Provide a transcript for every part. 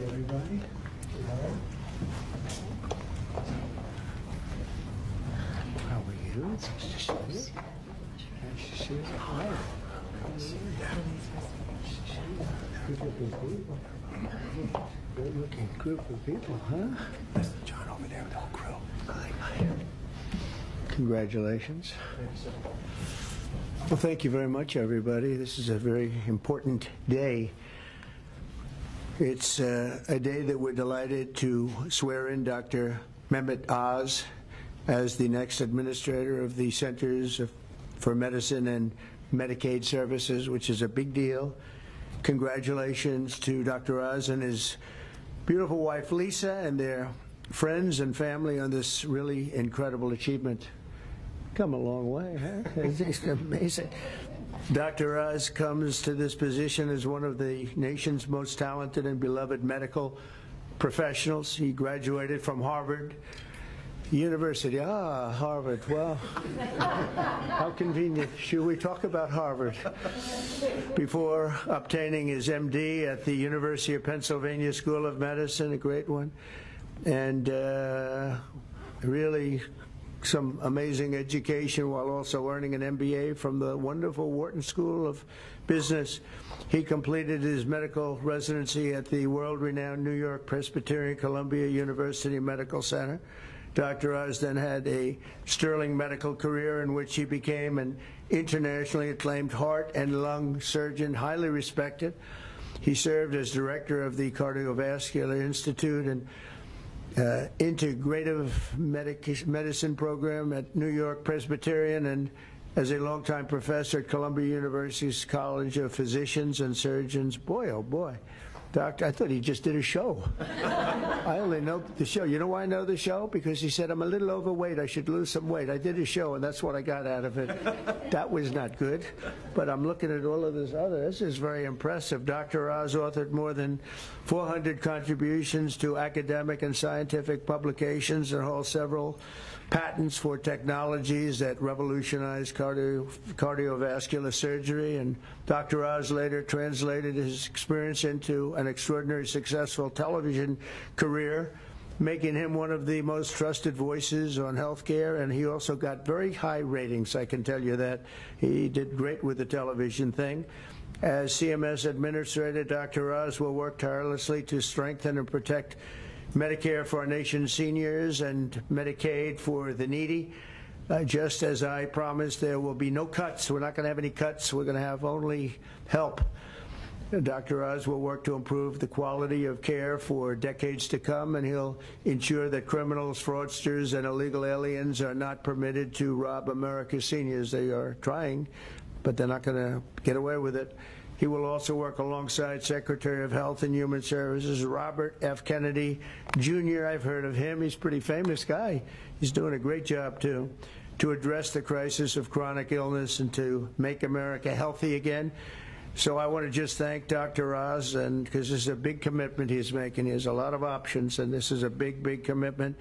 everybody. How are you? Nice to see you. Nice to see you. Hi. Good-looking people. Good-looking group of people, huh? That's John over there with the whole crew. Hi. Congratulations. Well, thank you very much, everybody. This is a very important day. It's a day that we're delighted to swear in Dr. Mehmet Oz as the next administrator of the Centers for Medicine and Medicaid Services, which is a big deal. Congratulations to Dr. Oz and his beautiful wife, Lisa, and their friends and family on this really incredible achievement. Come a long way, huh? It's amazing. Dr. Oz comes to this position as one of the nation's most talented and beloved medical professionals. He graduated from Harvard University. Ah, Harvard. Well, how convenient. Should we talk about Harvard? Before obtaining his MD at the University of Pennsylvania School of Medicine, a great one, and really some amazing education while also earning an MBA from the wonderful Wharton School of Business. He completed his medical residency at the world-renowned New York Presbyterian Columbia University Medical Center. Dr. Oz then had a sterling medical career in which he became an internationally acclaimed heart and lung surgeon, highly respected. He served as director of the Cardiovascular Institute and integrative medicine program at New York Presbyterian, and as a longtime professor at Columbia University's College of Physicians and Surgeons. Boy, oh boy. Doctor, I thought he just did a show. I only know the show. You know why I know the show? Because he said, I'm a little overweight. I should lose some weight. I did a show, and that's what I got out of it. That was not good. But I'm looking at all of this other. This is very impressive. Dr. Oz authored more than 400 contributions to academic and scientific publications and holds several patents for technologies that revolutionize cardiovascular surgery. And Dr. Oz later translated his experience into an extraordinarily successful television career, making him one of the most trusted voices on healthcare. And he also got very high ratings, I can tell you that. He did great with the television thing. As CMS Administrator, Dr. Oz will work tirelessly to strengthen and protect Medicare for our nation's seniors and Medicaid for the needy. Just as I promised, there will be no cuts. We're not going to have any cuts. We're going to have only help. Dr. Oz will work to improve the quality of care for decades to come, and he'll ensure that criminals, fraudsters, and illegal aliens are not permitted to rob America's seniors. They are trying, but they're not going to get away with it. He will also work alongside Secretary of Health and Human Services Robert F. Kennedy, Jr. I've heard of him. He's a pretty famous guy. He's doing a great job, too, to address the crisis of chronic illness and to make America healthy again. So I want to just thank Dr. Oz, and because this is a big commitment he's making. He has a lot of options, and this is a big, big commitment.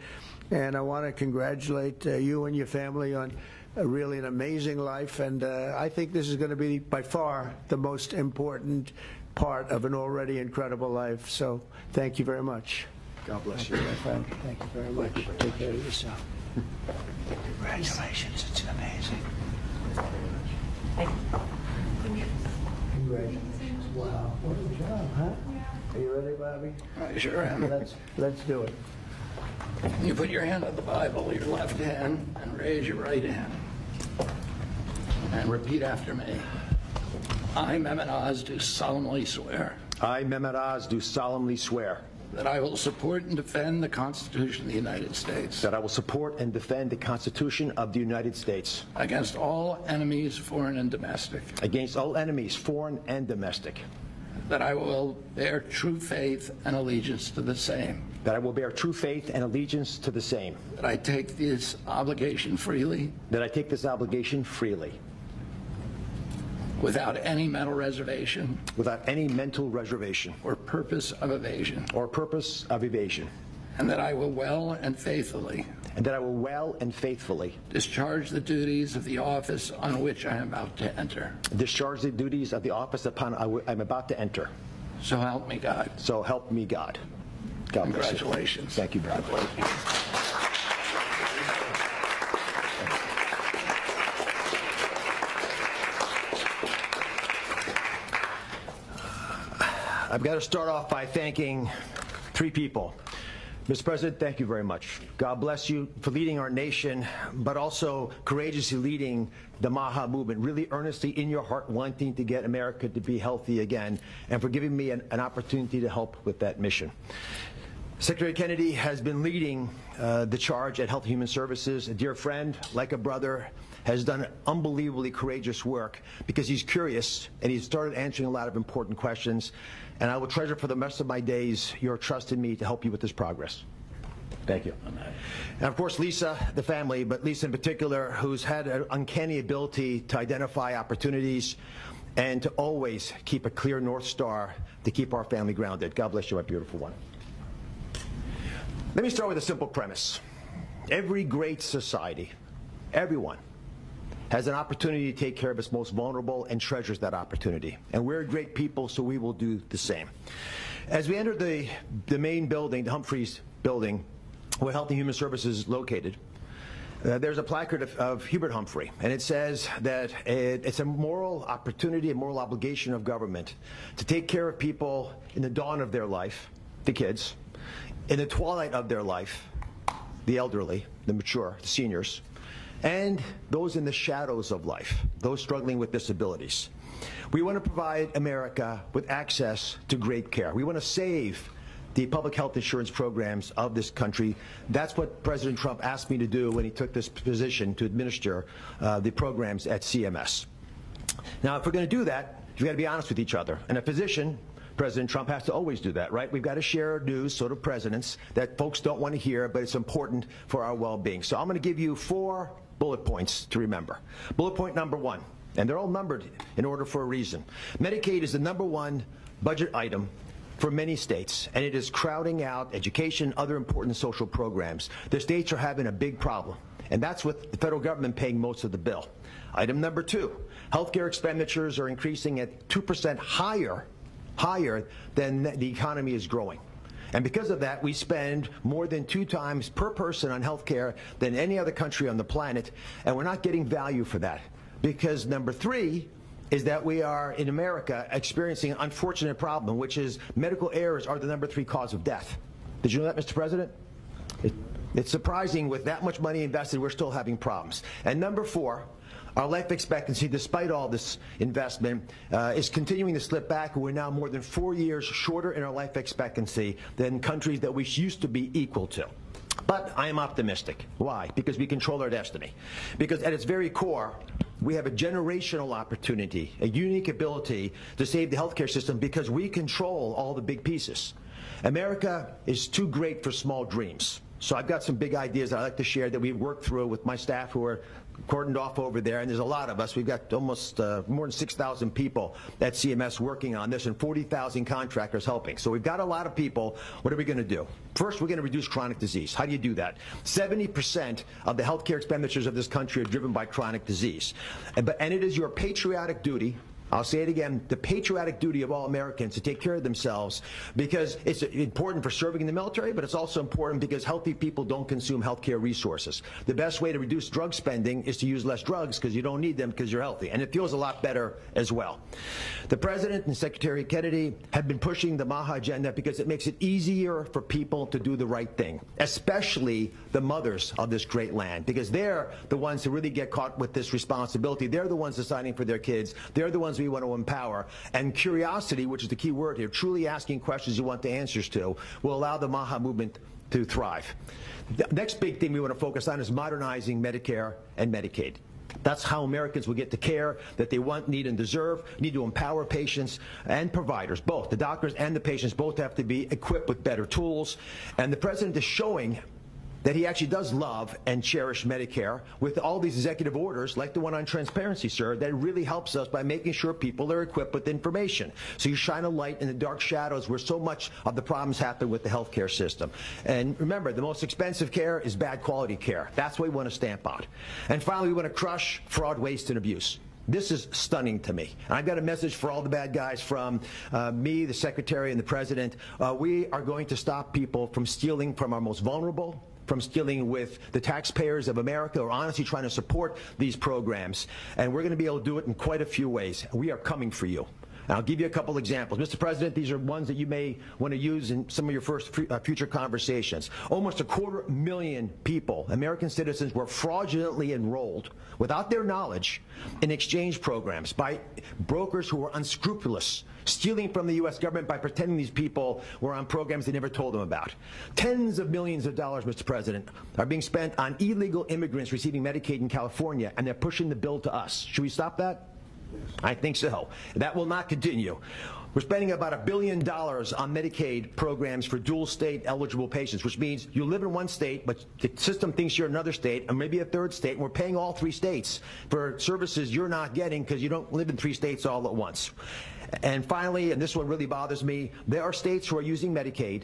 And I want to congratulate you and your family on really an amazing life, and I think this is going to be by far the most important part of an already incredible life. So thank you very much. God bless you. My friend. Thank you very much. Take care of yourself. Congratulations. It's amazing. Congratulations. Wow. What a job, huh? Are you ready, Bobby? I sure am. Let's do it. You put your hand on the Bible, your left hand, and raise your right hand. And repeat after me. I, Mehmet Oz, do solemnly swear I, Mehmet Oz, do solemnly swear that I will support and defend the Constitution of the United States that I will support and defend the Constitution of the United States against all enemies, foreign and domestic, against all enemies, foreign and domestic, that I will bear true faith and allegiance to the same, that I will bear true faith and allegiance to the same, that I take this obligation freely, that I take this obligation freely, without any mental reservation without any mental reservation or purpose of evasion, or purpose of evasion, and that I will well and faithfully discharge the duties of the office on which I am about to enter. Discharge the duties of the office upon I'm about to enter. So help me God. So help me God. God bless you. Congratulations. Thank you, brother. I've got to start off by thanking three people. Mr. President, thank you very much. God bless you for leading our nation, but also courageously leading the MAHA movement, really earnestly in your heart wanting to get America to be healthy again, and for giving me an opportunity to help with that mission. Secretary Kennedy has been leading the charge at Health and Human Services. A dear friend, like a brother, has done unbelievably courageous work because he's curious and he's started answering a lot of important questions. And I will treasure for the rest of my days your trust in me to help you with this progress. Thank you. And of course, Lisa, the family, but Lisa in particular, who's had an uncanny ability to identify opportunities and to always keep a clear North Star to keep our family grounded. God bless you, my beautiful one. Let me start with a simple premise. Every great society, everyone, has an opportunity to take care of its most vulnerable and treasures that opportunity. And we're a great people, so we will do the same. As we enter the main building, the Humphreys building, where Health and Human Services is located, there's a placard of Hubert Humphrey, and it says that it's a moral opportunity, a moral obligation of government to take care of people in the dawn of their life, the kids, in the twilight of their life, the elderly, the mature, the seniors, and those in the shadows of life, those struggling with disabilities. We want to provide America with access to great care. We want to save the public health insurance programs of this country. That's what President Trump asked me to do when he took this position to administer the programs at CMS. Now, if we're going to do that, we've got to be honest with each other. And a physician, President Trump, has to always do that, right? We've got to share news, sort of presidents, that folks don't want to hear, but it's important for our well-being. So I'm going to give you 4 bullet points to remember. Bullet point number 1, and they're all numbered in order for a reason. Medicaid is the #1 budget item for many states, and it is crowding out education, other important social programs. The states are having a big problem, and that's with the federal government paying most of the bill. Item number 2, healthcare expenditures are increasing at 2% higher than the economy is growing. And because of that, we spend more than 2 times per person on health care than any other country on the planet, and we're not getting value for that. Because number 3 is that we are, in America, experiencing an unfortunate problem, which is medical errors are the number 3 cause of death. Did you know that, Mr. President? It's surprising, with that much money invested, we're still having problems. And number 4, our life expectancy, despite all this investment, is continuing to slip back. We're now more than 4 years shorter in our life expectancy than countries that we used to be equal to. But I am optimistic. Why? Because we control our destiny. Because at its very core, we have a generational opportunity, a unique ability to save the healthcare system because we control all the big pieces. America is too great for small dreams. So I've got some big ideas that I'd like to share that we've worked through with my staff who are cordoned off over there, and there's a lot of us. We've got almost more than 6,000 people at CMS working on this and 40,000 contractors helping. So we've got a lot of people. What are we going to do? First, we're going to reduce chronic disease. How do you do that? 70% of the healthcare expenditures of this country are driven by chronic disease. And it is your patriotic duty, I'll say it again, the patriotic duty of all Americans to take care of themselves, because it's important for serving in the military, but it's also important because healthy people don't consume healthcare resources. The best way to reduce drug spending is to use less drugs because you don't need them because you're healthy. And it feels a lot better as well. The President and Secretary Kennedy have been pushing the MAHA agenda because it makes it easier for people to do the right thing, especially the mothers of this great land, because they're the ones who really get caught with this responsibility. They're the ones deciding for their kids. They're the ones we want to empower. And curiosity, which is the key word here, truly asking questions you want the answers to, will allow the MAHA movement to thrive. The next big thing we want to focus on is modernizing Medicare and Medicaid. That's how Americans will get the care that they want, need, and deserve. Need to empower patients and providers, both. The doctors and the patients both have to be equipped with better tools. And the President is showing that he actually does love and cherish Medicare with all these executive orders, like the one on transparency, sir, that really helps us by making sure people are equipped with information. So you shine a light in the dark shadows where so much of the problems happen with the healthcare system. And remember, the most expensive care is bad quality care. That's what we want to stamp out. And finally, we want to crush fraud, waste, and abuse. This is stunning to me. And I've got a message for all the bad guys from me, the Secretary, and the President. We are going to stop people from stealing from our most vulnerable, from stealing with the taxpayers of America, or honestly trying to support these programs. And we're going to be able to do it in quite a few ways. We are coming for you. And I'll give you a couple examples. Mr. President, these are ones that you may want to use in some of your future conversations. Almost 250,000 people, American citizens, were fraudulently enrolled without their knowledge in exchange programs by brokers who were unscrupulous, stealing from the U.S. government by pretending these people were on programs they never told them about. Tens of millions of dollars, Mr. President, are being spent on illegal immigrants receiving Medicaid in California, and they're pushing the bill to us. Should we stop that? I think so. That will not continue. We're spending about $1 billion on Medicaid programs for dual state eligible patients, which means you live in one state, but the system thinks you're another state, and maybe a third state, and we're paying all 3 states for services you're not getting because you don't live in 3 states all at once. And finally, and this one really bothers me, there are states who are using Medicaid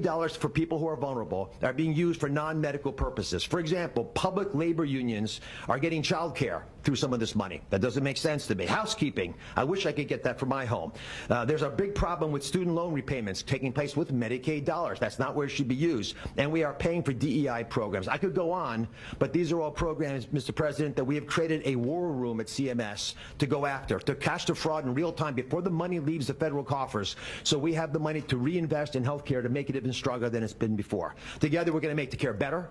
dollars for people who are vulnerable are being used for non-medical purposes. For example, public labor unions are getting child care through some of this money. That doesn't make sense to me. Housekeeping, I wish I could get that for my home. There's a big problem with student loan repayments taking place with Medicaid dollars. That's not where it should be used. And we are paying for DEI programs. I could go on, but these are all programs, Mr. President, that we have created a war room at CMS to go after, to catch the fraud in real time before the money leaves the federal coffers, so we have the money to reinvest in health care to make it even stronger than it's been before. Together, we're going to make the care better.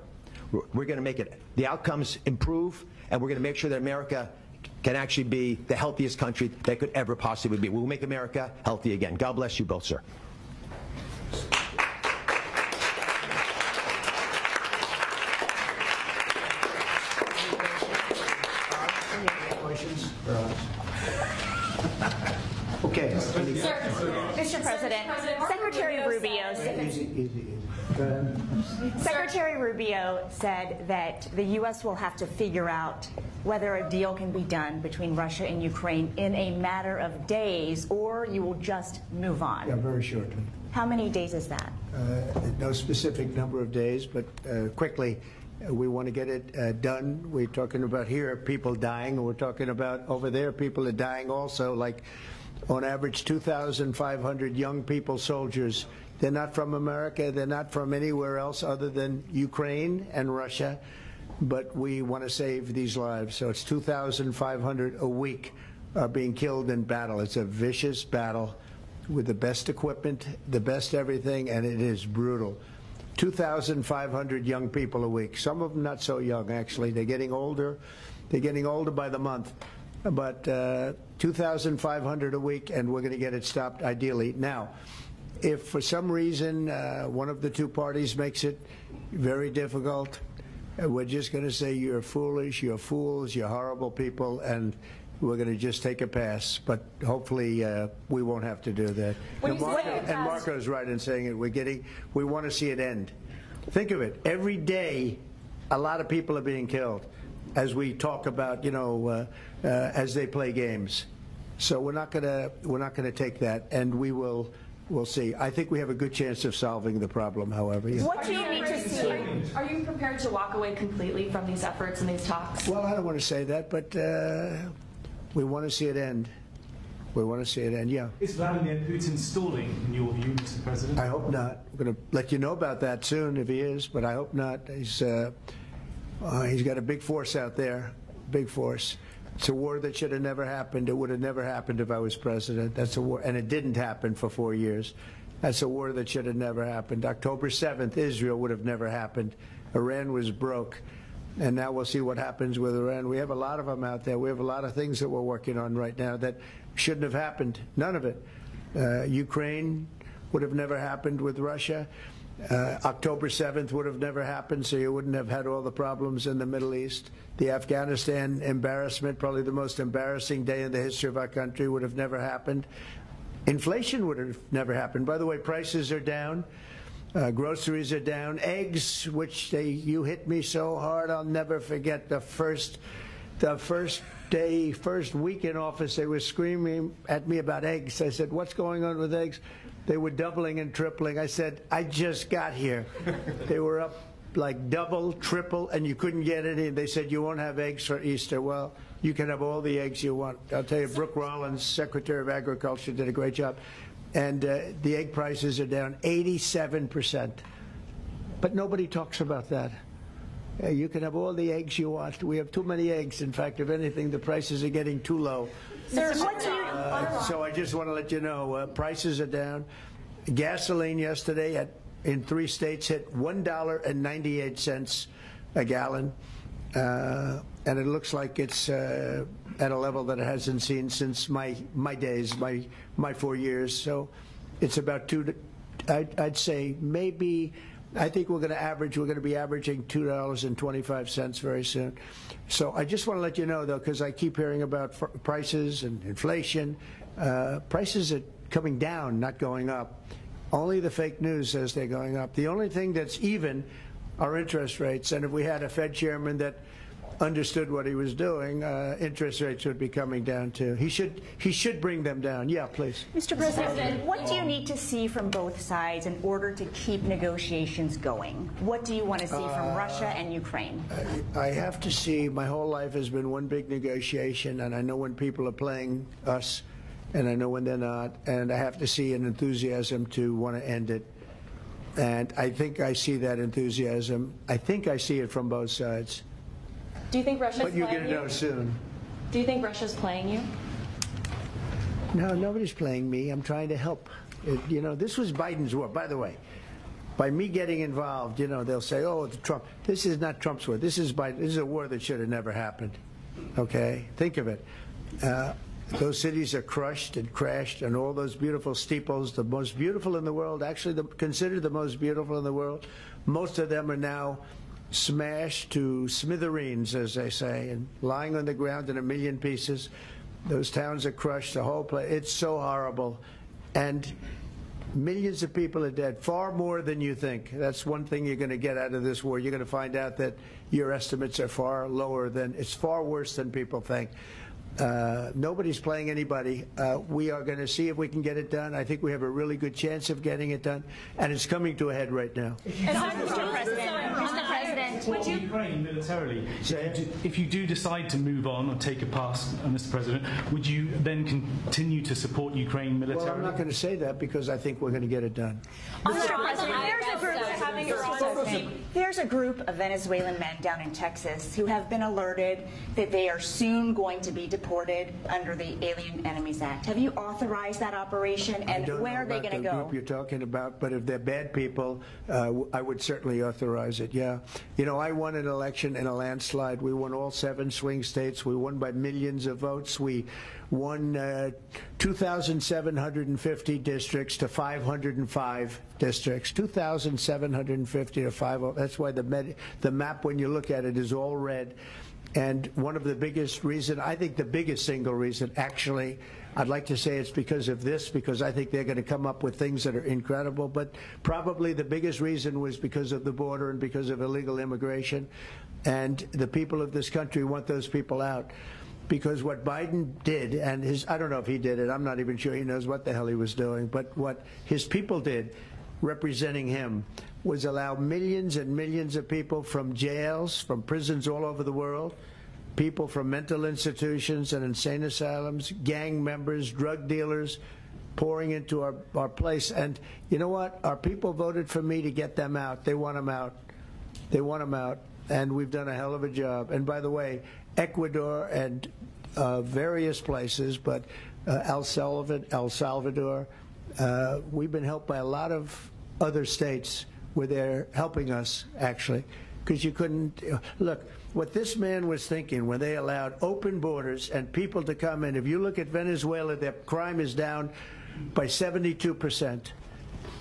We're going to make the outcomes improve, and we're going to make sure that America can actually be the healthiest country that could ever possibly be. We'll make America healthy again. God bless you both, sir. Okay. Mr. President, Secretary Rubio Secretary Rubio said that the U.S. will have to figure out whether a deal can be done between Russia and Ukraine in a matter of days, or you will just move on. Yeah, very shortly. How many days is that? No specific number of days, but quickly. We want to get it done. We're talking about here people dying, and we're talking about over there people are dying also, like on average 2,500 young people, soldiers. They're not from America. They're not from anywhere else other than Ukraine and Russia, but we want to save these lives. So it's 2,500 a week are being killed in battle. It's a vicious battle with the best equipment, the best everything, and it is brutal. 2,500 young people a week. Some of them not so young, actually. They're getting older. They're getting older by the month. But 2,500 a week, and we're going to get it stopped, ideally. Now, if for some reason one of the two parties makes it very difficult, we're just going to say you're foolish, you're fools, you're horrible people, and we're going to just take a pass. But hopefully we won't have to do that. And Marco's right in saying it. We want to see it end. Think of it. Every day, a lot of people are being killed as we talk about, as they play games. So we're not going to take that, and we'll see. I think we have a good chance of solving the problem, however. Yeah. What do you need to see? Are you prepared to walk away completely from these efforts and these talks? Well, I don't want to say that, but we want to see it end. We want to see it end, yeah. Is Vladimir Putin stalling, in your view, Mr. President? I hope not. I'm going to let you know about that soon if he is, but I hope not. He's got a big force out there, big force. It's a war that should have never happened. It would have never happened if I was president. That's a war, and it didn't happen for 4 years. That's a war that should have never happened. October 7th, Israel would have never happened. Iran was broke. And now we'll see what happens with Iran. We have a lot of them out there. We have a lot of things that we're working on right now that shouldn't have happened. None of it. Ukraine would have never happened with Russia. October 7th would have never happened, so you wouldn't have had all the problems in the Middle East. The Afghanistan embarrassment, probably the most embarrassing day in the history of our country, would have never happened. Inflation would have never happened. By the way, prices are down. Groceries are down. Eggs, which you hit me so hard, I'll never forget the first week in office, they were screaming at me about eggs. I said, what's going on with eggs? They were doubling and tripling. I said, I just got here. They were up like double, triple, and you couldn't get any. They said, you won't have eggs for Easter. Well, You can have all the eggs you want. I'll tell you, Brooke Rollins, Secretary of Agriculture, did a great job. And the egg prices are down 87%. But nobody talks about that. You can have all the eggs you want. We have too many eggs. In fact, if anything, the prices are getting too low. Sir, what do you... So I just want to let you know, prices are down. Gasoline yesterday in 3 states hit $1.98 a gallon. And it looks like it's at a level that it hasn't seen since my days, my 4 years. So it's about I'd say maybe... I think we're going to be averaging $2.25 very soon. So I just want to let you know, though, because I keep hearing about prices and inflation. Prices are coming down, not going up. Only the fake news says they're going up. The only thing that's even are interest rates. And if we had a Fed chairman that understood what he was doing, interest rates would be coming down too. He should bring them down. Yeah, please. Mr. President, what do you need to see from both sides in order to keep negotiations going? What do you want to see from Russia and Ukraine? I have to see. My whole life has been one big negotiation, and I know when people are playing us, and I know when they're not, and I have to see an enthusiasm to want to end it. And I think I see that enthusiasm. I think I see it from both sides. Do you think Russia's But you're playing going to know soon. Do you think Russia's playing you? No, nobody's playing me. I'm trying to help. You know, this was Biden's war. By the way, by me getting involved, you know, they'll say, oh, it's Trump. This is not Trump's war. This is Biden. This is a war that should have never happened. Okay? Think of it. Those cities are crushed and crashed, and all those beautiful steeples, the most beautiful in the world, actually considered the most beautiful in the world, most of them are now smashed to smithereens, as they say, and lying on the ground in a million pieces. Those towns are crushed, the whole place. It's so horrible. And millions of people are dead, far more than you think. That's one thing you're going to get out of this war. You're going to find out that your estimates are far lower than, it's far worse than people think. Nobody's playing anybody. We are going to see if we can get it done. I think we have a really good chance of getting it done, and it's coming to a head right now. Mr. President, would you Ukraine militarily? If you do decide to move on or take a pass, Mr. President, would you then continue to support Ukraine militarily? Well, I'm not going to say that because I think we're going to get it done. Mr. President, there's a group of Venezuelan men down in Texas who have been alerted that they are soon going to be deported under the Alien Enemies Act. Have you authorized that operation, and where are they going to go? I don't know about the group you're talking about, but if they're bad people, I would certainly authorize it, yeah. You know, I won an election in a landslide. We won all 7 swing states. We won by millions of votes. We won 2,750 districts to 505 districts. 2,750 to 5. That's why the map, when you look at it, is all red. And one of the biggest reason, I think the biggest single reason, actually, I'd like to say it's because of this, because I think they're going to come up with things that are incredible. But probably the biggest reason was because of the border and because of illegal immigration. And the people of this country want those people out. Because what Biden did, and I don't know if he did it, I'm not even sure he knows what the hell he was doing, but what his people did, representing him, was allow millions and millions of people from jails, from prisons all over the world, people from mental institutions and insane asylums, gang members, drug dealers, pouring into our place. And you know what? Our people voted for me to get them out. They want them out. They want them out. And we've done a hell of a job. And by the way, Ecuador and various places, but El Salvador, we've been helped by a lot of other states where they're helping us, actually, because you couldn't look what this man was thinking when they allowed open borders and people to come in. If you look at Venezuela, their crime is down by 72%.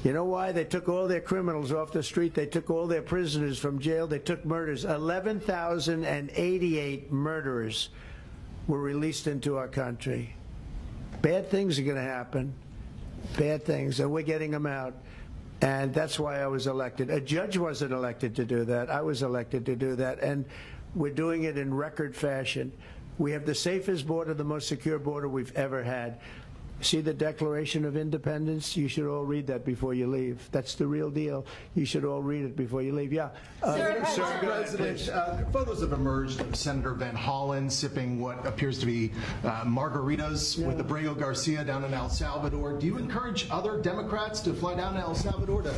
You know why? They took all their criminals off the street. They took all their prisoners from jail. They took murders. 11,088 murderers were released into our country. Bad things are going to happen. Bad things. And we're getting them out. And that's why I was elected. A judge wasn't elected to do that. I was elected to do that. And we're doing it in record fashion. We have the safest border, the most secure border we've ever had. See the Declaration of Independence? You should all read that before you leave. That's the real deal. You should all read it before you leave. Yeah. Mr. President, photos have emerged of Senator Van Hollen sipping what appears to be margaritas with Abrego Garcia down in El Salvador. Do you encourage other Democrats to fly down to El Salvador to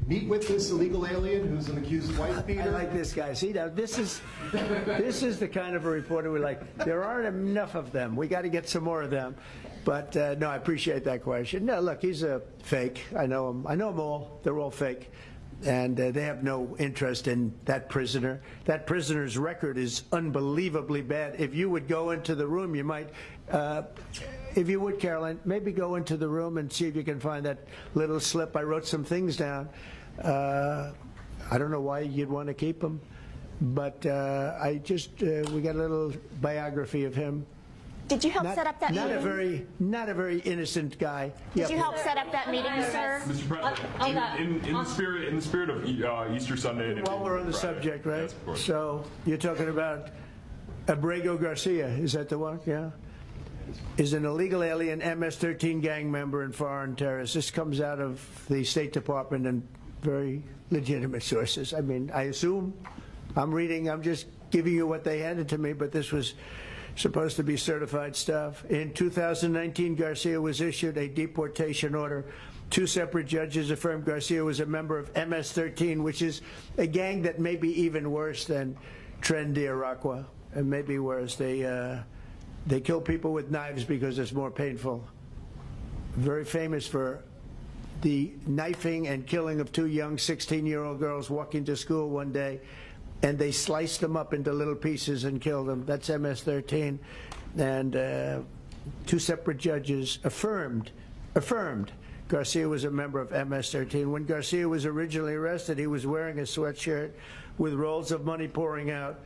meet with this illegal alien who's an accused wife beater? I like this guy. See, now this is the kind of a reporter we like. There aren't enough of them. We got to get some more of them. But no, I appreciate that question. No, look, he's a fake. I know him. I know them all. They're all fake. And they have no interest in that prisoner. That prisoner's record is unbelievably bad. If you would go into the room, you might, if you would, Caroline, maybe go into the room and see if you can find that little slip. I wrote some things down. I don't know why you'd want to keep him, but we got a little biography of him. Did you help set up that meeting? Not a very innocent guy. Did you help set up that meeting, sir? Mr. President, in the spirit of Easter Sunday. While we're on the subject, right? Yes, so you're talking about Abrego Garcia, is that the one? Yeah. Is an illegal alien MS-13 gang member and foreign terrorist. This comes out of the State Department and very legitimate sources. I mean, I assume I'm just giving you what they handed to me, but this was supposed to be certified stuff. In 2019, Garcia was issued a deportation order. 2 separate judges affirmed Garcia was a member of MS-13, which is a gang that may be even worse than Tren de Aragua, and maybe worse. They kill people with knives because it's more painful. Very famous for the knifing and killing of 2 young 16-year-old girls walking to school one day, and they sliced them up into little pieces and killed them. That's MS-13. And 2 separate judges affirmed Garcia was a member of MS-13. When Garcia was originally arrested, he was wearing a sweatshirt with rolls of money pouring out,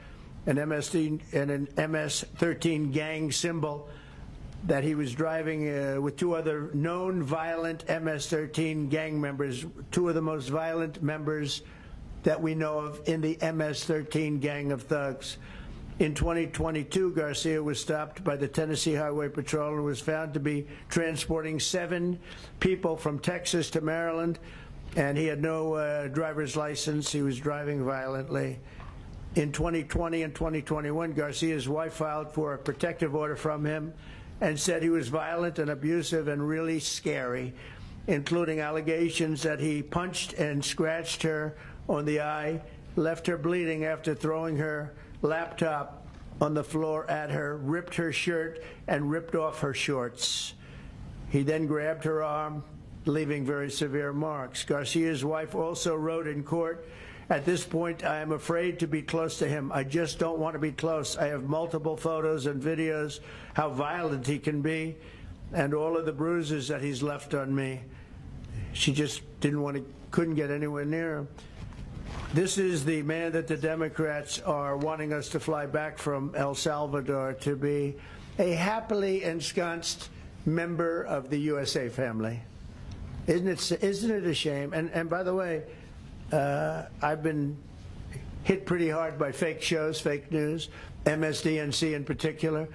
an MS-13 gang symbol that he was driving with 2 other known violent MS-13 gang members, 2 of the most violent members that we know of in the MS-13 gang of thugs. In 2022, Garcia was stopped by the Tennessee Highway Patrol and was found to be transporting 7 people from Texas to Maryland, and he had no driver's license. He was driving violently. In 2020 and 2021, Garcia's wife filed for a protective order from him and said he was violent and abusive and really scary, including allegations that he punched and scratched her on the eye, left her bleeding after throwing her laptop on the floor at her, ripped her shirt, and ripped off her shorts. He then grabbed her arm, leaving very severe marks. Garcia's wife also wrote in court, "At this point, I am afraid to be close to him. I just don't want to be close. I have multiple photos and videos how violent he can be and all of the bruises that he's left on me." She just couldn't get anywhere near him. This is the man that the Democrats are wanting us to fly back from El Salvador to be a happily ensconced member of the USA family. Isn't it a shame? And by the way, I've been hit pretty hard by fake shows, fake news, MSDNC in particular,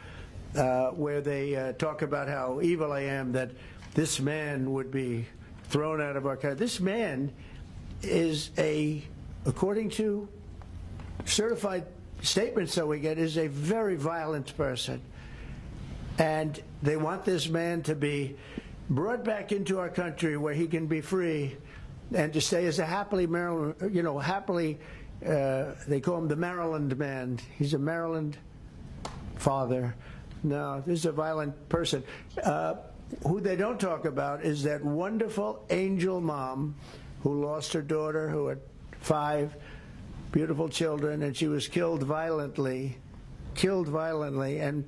where they talk about how evil I am, that this man would be thrown out of our country. This man is according to certified statements that we get, is a very violent person. And they want this man to be brought back into our country where he can be free and to stay as a happily Maryland, they call him the Maryland man. He's a Maryland father. No, this is a violent person. Who they don't talk about is that wonderful angel mom who lost her daughter, who had 5 beautiful children, and she was killed violently. And,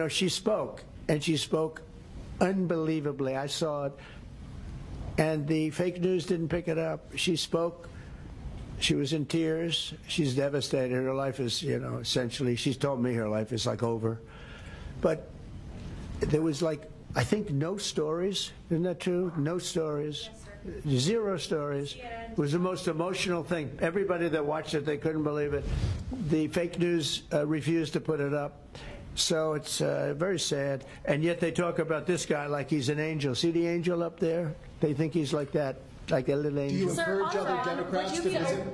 she spoke, and she spoke unbelievably. I saw it. And the fake news didn't pick it up. She spoke. She was in tears. She's devastated. Her life is, essentially, she's told me her life is like over. But there was I think no stories. Isn't that true? No stories. Yes, 0 stories. It was the most emotional thing. Everybody that watched it, they couldn't believe it. The fake news refused to put it up. So it's very sad. And yet they talk about this guy like he's an angel. See the angel up there? They think he's like that, like a little angel. Do you Sir, encourage on other Iran, Democrats to visit?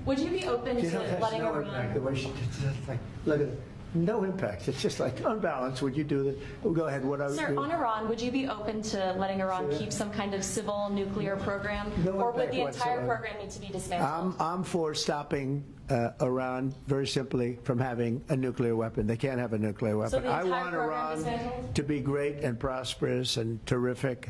Would you be open You know, to that's letting no impact. Iran? The way she, it's just like, look at it. No impact. It's just like unbalanced. Would you do that? Well, go ahead. What I would Sir, do. on Iran, would you be open to letting Iran keep some kind of civil nuclear program, No or would impact the entire whatsoever. program need to be dismantled? I'm for stopping Iran very simply from having a nuclear weapon. They can't have a nuclear weapon. the I entire want program Iran dismantled? to be great and prosperous and terrific.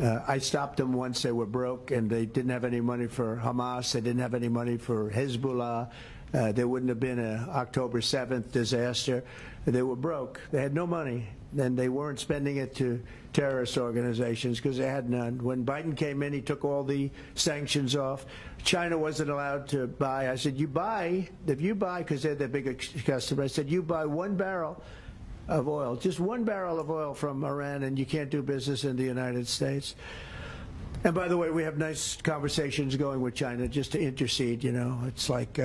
I stopped them once they were broke and they didn't have any money for Hamas. They didn't have any money for Hezbollah. There wouldn't have been an October 7th disaster. They were broke. They had no money. And they weren't spending it to terrorist organizations because they had none. When Biden came in, he took all the sanctions off. China wasn't allowed to buy. I said, if you buy, because they're the biggest customer, I said, you buy 1 barrel of oil, just 1 barrel of oil from Iran, and you can't do business in the United States. And by the way, we have nice conversations going with China just to intercede. You know, it's like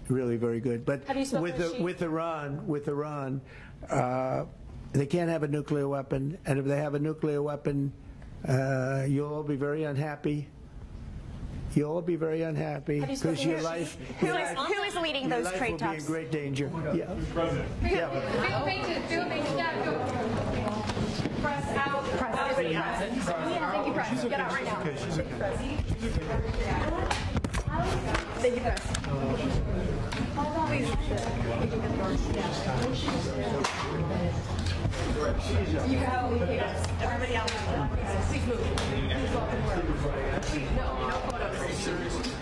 really very good. But Have you spoken with Iran, they can't have a nuclear weapon, and if they have a nuclear weapon, you'll all be very unhappy. You'll all be very unhappy Have you because spoken your to- life, Who is leading your those life trade will be in talks? great danger. Yeah. President. Yeah. Press out. Everybody out. Yeah, thank you, press. Get out right now. Thank you, press. Please. You can have everybody else. Please move. No photos.